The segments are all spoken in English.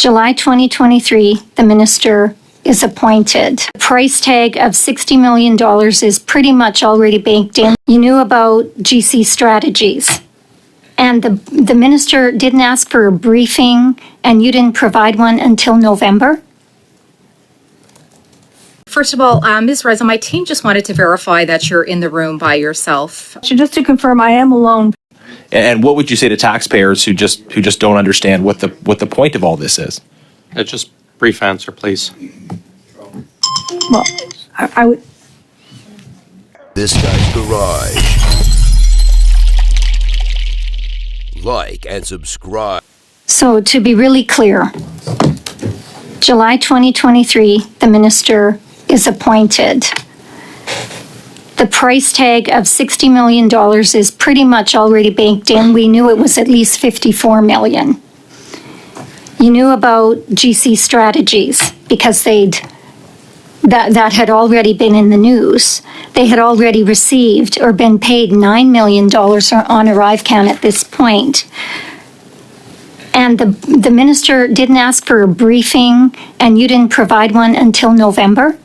July 2023, the minister is appointed. The price tag of $60 million is pretty much already baked in. You knew about GC strategies. And the minister didn't ask for a briefing, and you didn't provide one until November? First of all, Ms. Reza, my team just wanted to verify that you're in the room by yourself. So just to confirm, I am alone. And what would you say to taxpayers who just don't understand what the point of all this is? Just brief answer, please. Well, I would. This Guy's Garage. Like and subscribe. So to be really clear, July 2023, the minister is appointed. The price tag of $60 million is pretty much already baked in. We knew it was at least $54 million. You knew about GC strategies because that had already been in the news. They had already received or been paid $9 million on ArriveCan at this point. And the minister didn't ask for a briefing, and you didn't provide one until November?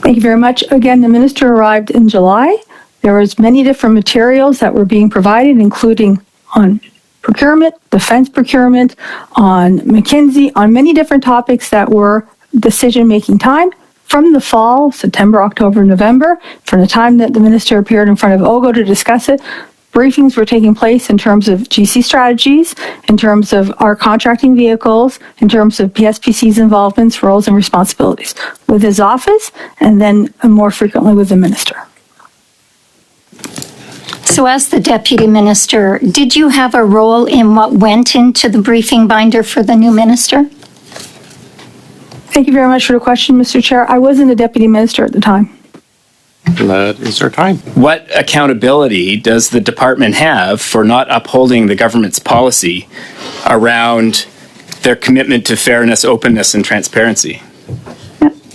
Thank you very much. Again, the minister arrived in July. There was many different materials that were being provided, including on procurement, defense procurement, on McKinsey, on many different topics that were decision-making time from the fall, September, October, November, from the time that the minister appeared in front of OGGO to discuss it. Briefings were taking place in terms of GC strategies, in terms of our contracting vehicles, in terms of PSPC's involvements, roles, and responsibilities with his office, and then more frequently with the minister. So as the deputy minister, did you have a role in what went into the briefing binder for the new minister? Thank you very much for the question, Mr. Chair. I wasn't a deputy minister at the time. That is our time. What accountability does the department have for not upholding the government's policy around their commitment to fairness, openness, and transparency?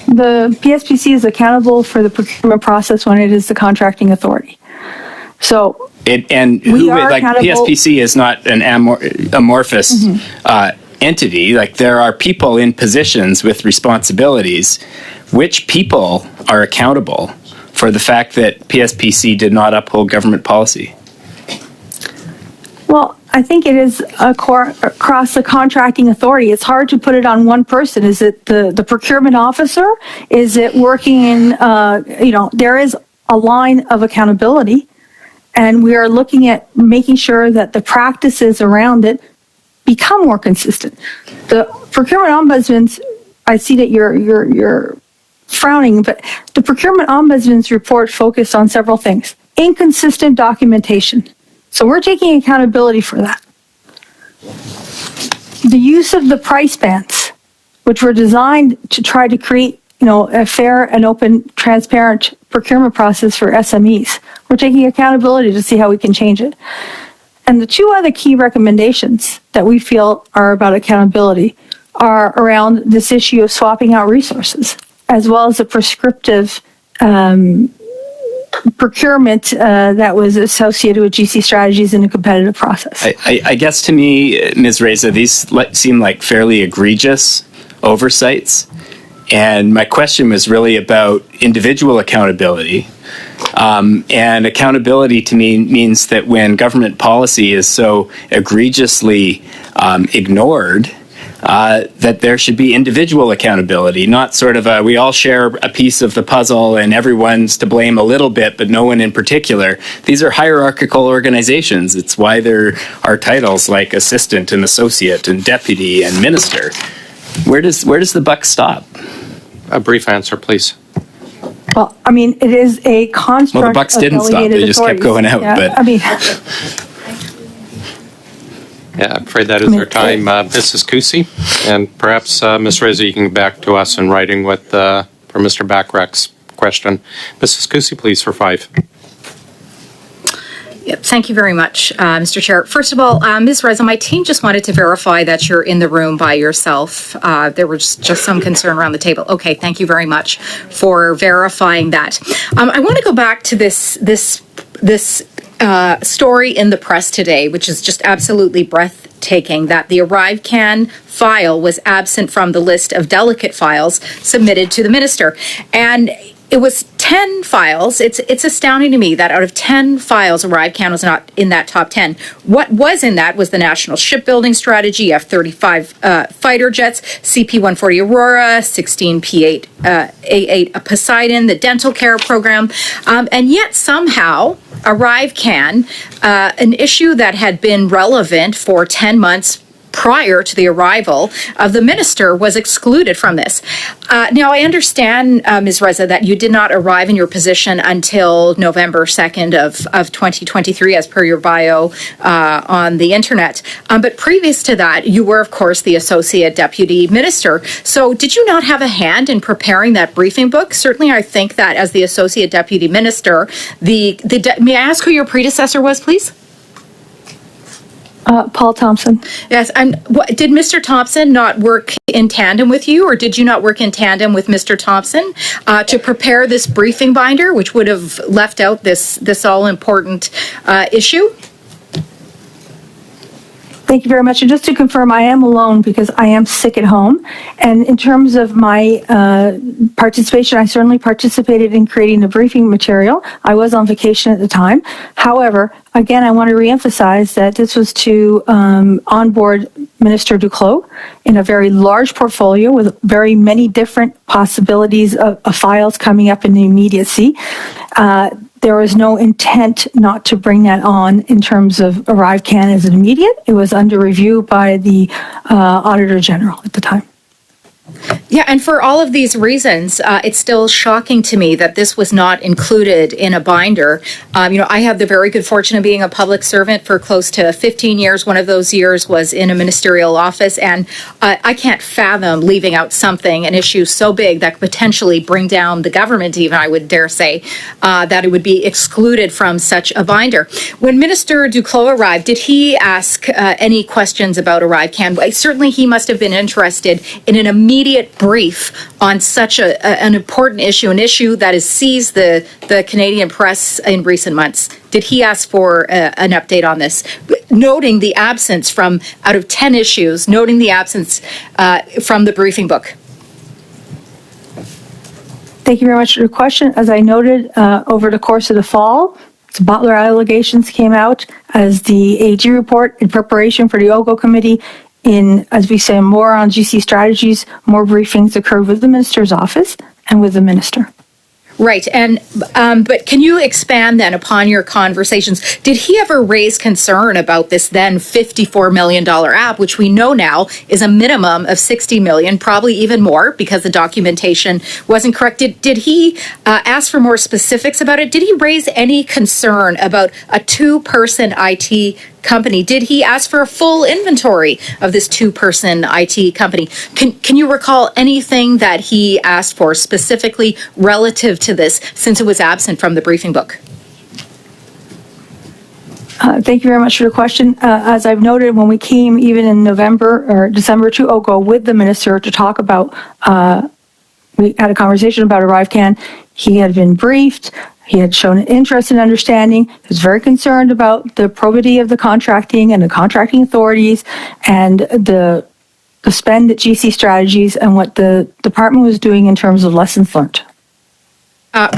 The PSPC is accountable for the procurement process when it is the contracting authority. So PSPC is not an amorphous entity. Like, there are people in positions with responsibilities. Which people are accountable for the fact that PSPC did not uphold government policy? Well, I think it is across the contracting authority. It's hard to put it on one person. Is it the procurement officer? Is it working in, there is a line of accountability, and we are looking at making sure that the practices around it become more consistent. The procurement ombudsman's, I see that you're frowning, but the procurement ombudsman's report focused on several things. Inconsistent documentation. So we're taking accountability for that. The use of the price bands, which were designed to try to create, a fair and open, transparent procurement process for SMEs. We're taking accountability to see how we can change it. And the two other key recommendations that we feel are about accountability are around this issue of swapping out resources, as well as the prescriptive procurement that was associated with GC strategies in a competitive process. I guess to me, Ms. Reza, these seem like fairly egregious oversights. And my question was really about individual accountability. And accountability to me means that when government policy is so egregiously ignored, that there should be individual accountability, not sort of we all share a piece of the puzzle and everyone's to blame a little bit, but no one in particular. These are hierarchical organizations. It's why there are titles like assistant and associate and deputy and minister. Where does the buck stop? A brief answer, please. Well, I mean, it is a construct. Well, the bucks didn't stop. They just kept going out. Yeah, but I mean, yeah, I'm afraid that is our time. Mrs. Kusi, and perhaps Ms. Reza, you can get back to us in writing with for Mr. Backrack's question. Mrs. Kusi, please, for 5. Yep, thank you very much, Mr. Chair. First of all, Ms. Reza, my team just wanted to verify that you're in the room by yourself. There was just some concern around the table. Okay, thank you very much for verifying that. I want to go back to this story in the press today, which is just absolutely breathtaking, that the ArriveCan file was absent from the list of delicate files submitted to the minister. And it was 10 files. It's astounding to me that out of 10 files, ArriveCan was not in that top 10. What was in that was the National Shipbuilding Strategy, F-35 fighter jets, CP-140 Aurora, 16 P-8 A8 Poseidon, the dental care program, and yet somehow ArriveCan, an issue that had been relevant for 10 months prior to the arrival of the minister, was excluded from this. Now, I understand, Ms. Reza, that you did not arrive in your position until November 2nd of 2023, as per your bio on the internet. But previous to that, you were, of course, the Associate Deputy Minister. So did you not have a hand in preparing that briefing book? Certainly, I think that as the Associate Deputy Minister, may I ask who your predecessor was, please? Paul Thompson. Yes, did Mr. Thompson not work in tandem with you, or did you not work in tandem with Mr. Thompson to prepare this briefing binder, which would have left out this all-important issue? Thank you very much. And just to confirm, I am alone because I am sick at home. And in terms of my participation, I certainly participated in creating the briefing material. I was on vacation at the time. However, again, I want to reemphasize that this was to onboard Minister Duclos in a very large portfolio with very many different possibilities of files coming up in the immediacy. There was no intent not to bring that on in terms of ArriveCan as an immediate. It was under review by the Auditor General at the time. Yeah, and for all of these reasons, it's still shocking to me that this was not included in a binder. I had the very good fortune of being a public servant for close to 15 years. One of those years was in a ministerial office, and I can't fathom leaving out an issue so big that could potentially bring down the government, even, I would dare say, that it would be excluded from such a binder. When Minister Duclos arrived, did he ask any questions about ArriveCan? Certainly, he must have been interested in an immediate brief on such an important issue, an issue that has seized the Canadian press in recent months. Did he ask for an update on this, noting the absence from, out of 10 issues, noting the absence from the briefing book? Thank you very much for your question. As I noted, over the course of the fall, the Butler allegations came out as the AG report in preparation for the OGGO committee. As we say, more on GC strategies, more briefings occurred with the minister's office and with the minister. Right, and but can you expand then upon your conversations? Did he ever raise concern about this then $54 million app, which we know now is a minimum of $60 million, probably even more because the documentation wasn't correct? Did he ask for more specifics about it? Did he raise any concern about a two-person IT company? Did he ask for a full inventory of this two-person IT company? Can you recall anything that he asked for specifically relative to this, since it was absent from the briefing book? Thank you very much for your question. As I've noted, when we came even in November or December to OGGO with the minister to talk about, we had a conversation about ArriveCan. He had been briefed. He had shown an interest in understanding. He was very concerned about the probity of the contracting and the contracting authorities and the spend at GC Strategies and what the department was doing in terms of lessons learned.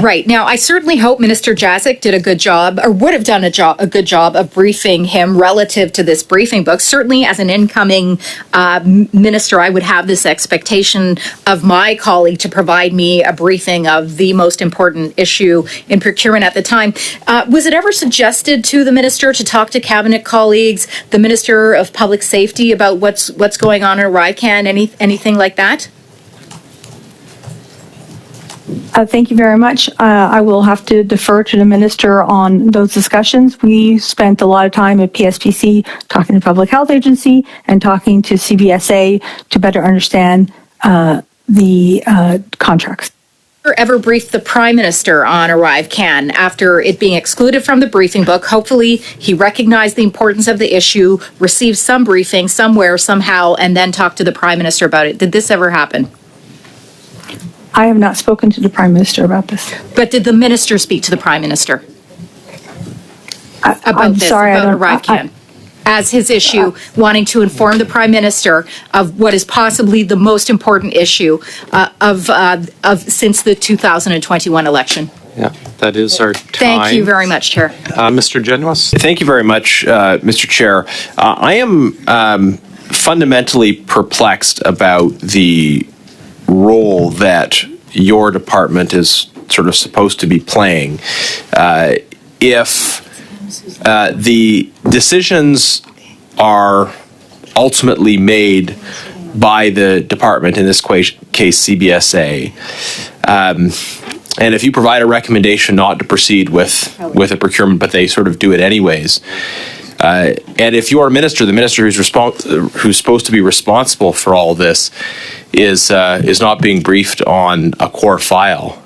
Right. Now, I certainly hope Minister Jazik did a good job, or would have done a good job of briefing him relative to this briefing book. Certainly, as an incoming minister, I would have this expectation of my colleague to provide me a briefing of the most important issue in procurement at the time. Was it ever suggested to the minister to talk to cabinet colleagues, the Minister of Public Safety, about what's going on in ArriveCan, anything like that? Thank you very much. I will have to defer to the minister on those discussions. We spent a lot of time at PSPC talking to Public Health Agency and talking to CBSA to better understand the contracts. Ever briefed the Prime Minister on ArriveCan after it being excluded from the briefing book? Hopefully he recognized the importance of the issue, received some briefing somewhere, somehow, and then talked to the Prime Minister about it. Did this ever happen? I have not spoken to the Prime Minister about this. But did the Minister speak to the Prime Minister? about this, sorry, I about don't- ArriveCan, as his issue, wanting to inform the Prime Minister of what is possibly the most important issue of since the 2021 election. Yeah, that is our time. Thank you very much, Chair. Mr. Genuis? Thank you very much, Mr. Chair. I am fundamentally perplexed about the role that your department is sort of supposed to be playing. If the decisions are ultimately made by the department, in this case CBSA, and if you provide a recommendation not to proceed with a procurement, but they sort of do it anyways, and if your minister, the minister who's supposed to be responsible for all this, is not being briefed on a core file,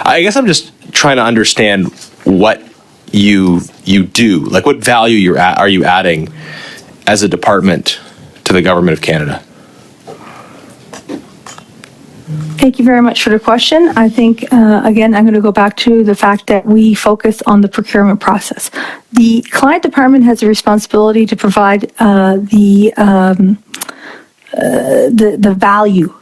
I guess I'm just trying to understand what you do, like what value are you adding as a department to the government of Canada? Thank you very much for the question. I think, again, I'm going to go back to the fact that we focus on the procurement process. The client department has a responsibility to provide the value,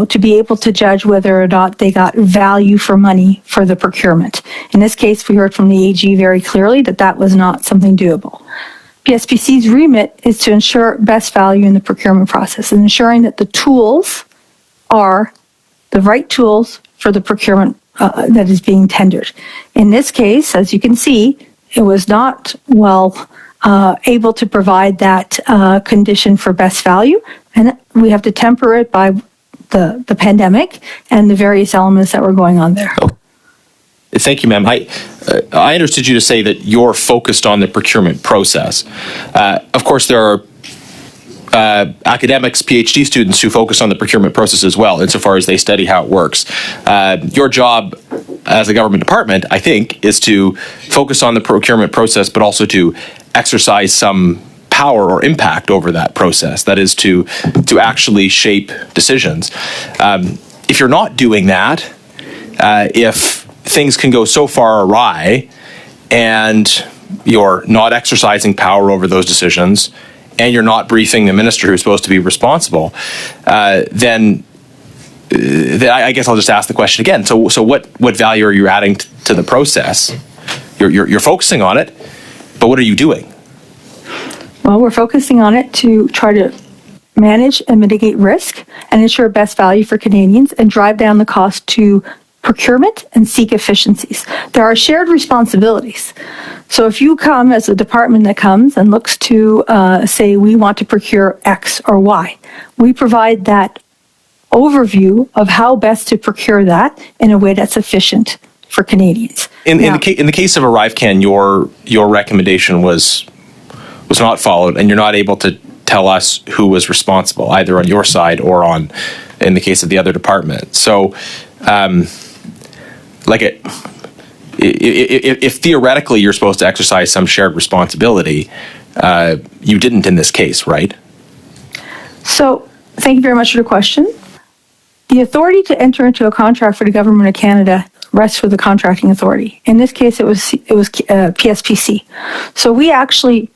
to be able to judge whether or not they got value for money for the procurement. In this case, we heard from the AG very clearly that that was not something doable. PSPC's remit is to ensure best value in the procurement process and ensuring that the tools are the right tools for the procurement that is being tendered. In this case, as you can see, it was not able to provide that condition for best value, and we have to temper it by the pandemic and the various elements that were going on there. Oh. Thank you, ma'am. I understood you to say that you're focused on the procurement process. Of course, there are academics, PhD students who focus on the procurement process as well, insofar as they study how it works. Your job as a government department, I think, is to focus on the procurement process, but also to exercise some power or impact over that process. That is to actually shape decisions. If you're not doing that, if things can go so far awry and you're not exercising power over those decisions and you're not briefing the minister who's supposed to be responsible, then I guess I'll just ask the question again. So what value are you adding to the process? You're focusing on it, but what are you doing? Well, we're focusing on it to try to manage and mitigate risk and ensure best value for Canadians and drive down the cost to procurement and seek efficiencies. There are shared responsibilities. So if you come as a department that comes and looks to say we want to procure X or Y, we provide that overview of how best to procure that in a way that's efficient for Canadians. In the case of ArriveCan, your recommendation was not followed, and you're not able to tell us who was responsible, either on your side or in the case of the other department. So, if theoretically you're supposed to exercise some shared responsibility, you didn't in this case, right? So, thank you very much for the question. The authority to enter into a contract for the Government of Canada rests with the contracting authority. In this case, it was PSPC. So we actually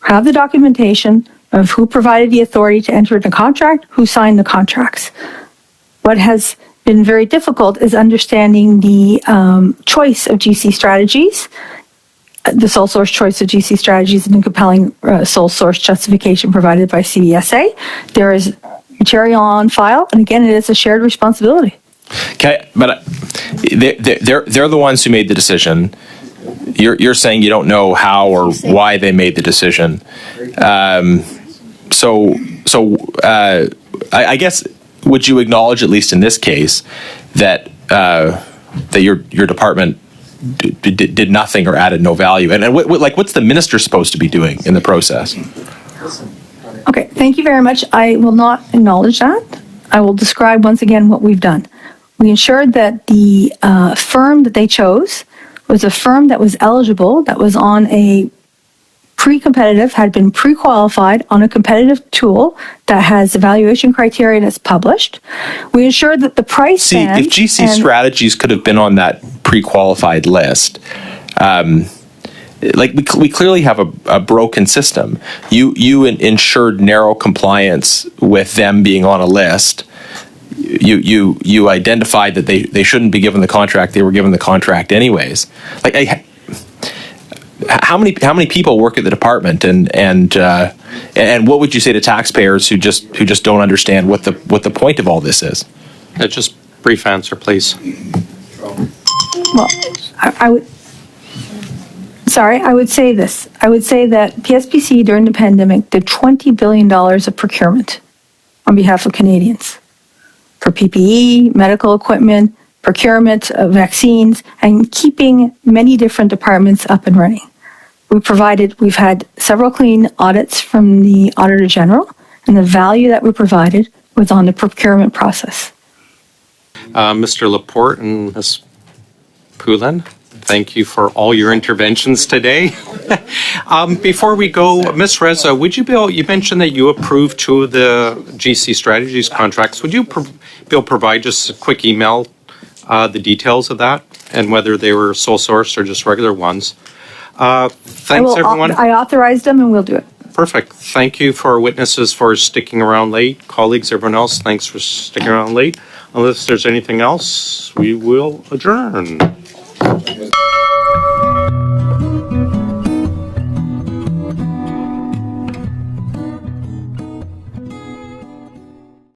have the documentation of who provided the authority to enter into a contract, who signed the contracts. What has been very difficult is understanding the choice of GC strategies, the sole source choice of GC strategies, and the compelling sole source justification provided by CBSA. There is material on file, and again, it is a shared responsibility. Okay, but they're the ones who made the decision. You're saying you don't know how or why they made the decision. I guess, would you acknowledge, at least in this case, that your department did nothing or added no value? And what's the minister supposed to be doing in the process? Okay, thank you very much. I will not acknowledge that. I will describe once again what we've done. We ensured that the firm that they chose was a firm that was eligible, that was on a pre-competitive, had been pre-qualified on a competitive tool that has evaluation criteria that's published. We ensured that the price band... if GC strategies could have been on that pre-qualified list, like we clearly have a broken system. You ensured narrow compliance with them being on a list. You identified that they shouldn't be given the contract. They were given the contract anyways. Like, how many people work at the department, and what would you say to taxpayers who just don't understand what the point of all this is? Just brief answer, please. Well, I would say this. I would say that PSPC during the pandemic did $20 billion of procurement on behalf of Canadians for PPE, medical equipment, procurement of vaccines, and keeping many different departments up and running. We've had several clean audits from the Auditor General, and the value that we provided was on the procurement process. Mr. Laporte and Ms. Poulin, thank you for all your interventions today. Before we go, Ms. Reza, would you you mentioned that you approved 2 of the GC Strategies contracts. Would you be able to provide just a quick email, the details of that, and whether they were sole source or just regular ones? Thanks, everyone. I authorized them, and we'll do it. Perfect. Thank you for our witnesses for sticking around late. Colleagues, everyone else, thanks for sticking around late. Unless there's anything else, we will adjourn.